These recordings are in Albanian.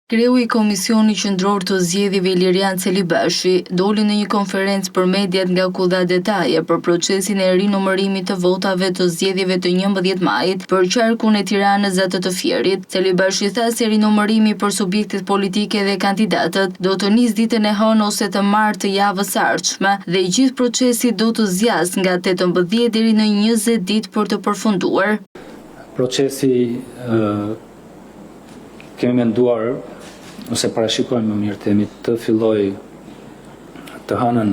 Kreu i Komisioni Qendror të Zgjedhjeve Ilirian Celibashi doli në një konferencë për mediat nga ku dha detaje për procesin e rinumërimit të votave të zgjedhjeve të 11 majit për qarkun e Tiranës atë të Fierit. Celibashi tha se rinumërimi për subjektet politike dhe kandidatët do të nisë ditën e hënë ose të martë të javës së ardhshme dhe i gjithë procesi do të zgjasë nga 18 deri në 20 ditë për të përfunduar. Procesi kemi menduar ose parashikojmë më mirë temi të filloj të hënën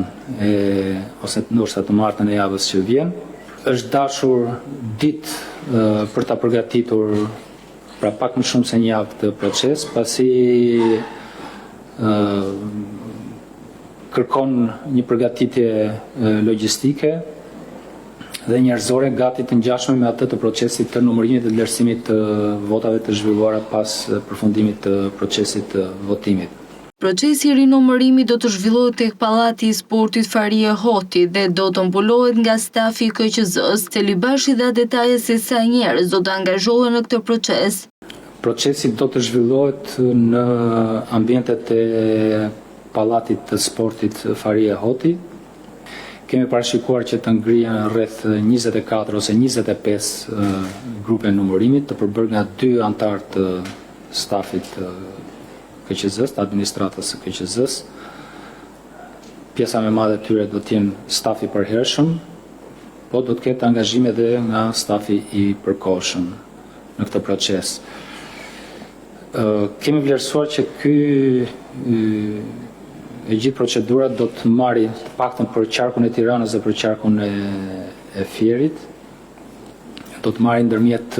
ose ndoshta të martën e javës që vjen. Është dashur ditë për ta përgatitur pra pak më shumë se një javë këtë proces, pasi kërkon një përgatitje logjistike dhe njerëzore gati të ngjashme me atë të procesit të numërimit dhe vlerësimit të votave të zhvilluara pas përfundimit të procesit të votimit. Procesi i rinumërimit do të zhvillohet tek Pallati i Sportit Faria Hoti dhe do të mbulohet nga stafi i KQZ-s. Celibashi dha detaje se sa njerëz do të angazhohen në këtë proces. Procesi do të zhvillohet në ambientet e Pallatit të Sportit Faria Hoti. Kemi parashikuar që të ngrihen rreth 24 ose 25 grupe numërimit të përbërë nga 2 antar të stafit të KQZ-s, të administratës së KQZ-s. Pjesa më e madhe e tyre do të jenë stafi i përhershëm, po do të ketë angazhime edhe nga stafi i përkohshëm në këtë proces. Kemi vlerësuar që e gjithë procedura do të marrë të paktën për qarkun e Tiranës dhe për qarkun e Fierit. Do të marrë ndërmjet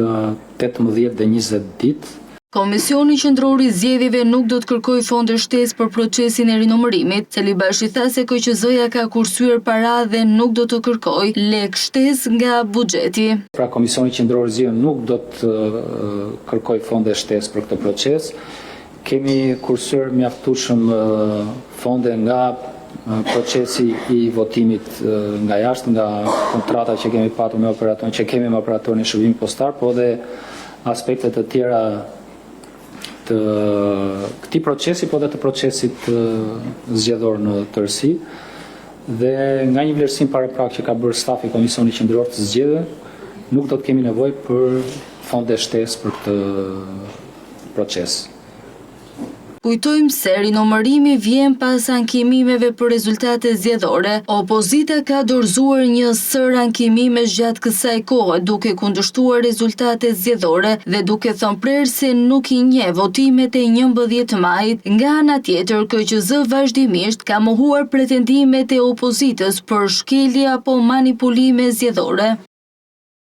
18 dhe 20 ditë. Komisioni Qendror i Zgjedhjeve nuk do të kërkojë fonde shtesë për procesin e rinumërimit. Celibashi tha se KQZ-ja ka kursyer para dhe nuk do të kërkojë lek shtesë nga buxheti. Pra Komisioni Qendror i Zgjedhjeve nuk do të kërkojë fonde shtesë për këtë proces. Kemi kursyer mjaftueshëm fonde nga procesi i votimit nga jashtë, nga kontrata që kemi patur me operatorin, që kemi me operatorin e shërbimit postar, po dhe aspektet të tjera të këtij procesi, po dhe të procesit zgjedhor në tërësi. Dhe nga një vlerësim paraprak që ka bërë stafi i Komisionit Qendror të Zgjedhjeve, nuk do të kemi nevojë për fonde shtesë për këtë proces. Kujtojmë se rinumërimi vjen pas ankimimeve për rezultate zgjedhore. Opozita ka dorëzuar një sër ankimimesh gjatë kësaj kohe, duke kundërshtuar rezultatet zgjedhore dhe duke thënë prerë se nuk i njeh votimet e 11 majit. Nga ana tjetër, KQZ vazhdimisht ka mohuar pretendimet e opozitës për shkelje apo manipulime zgjedhore.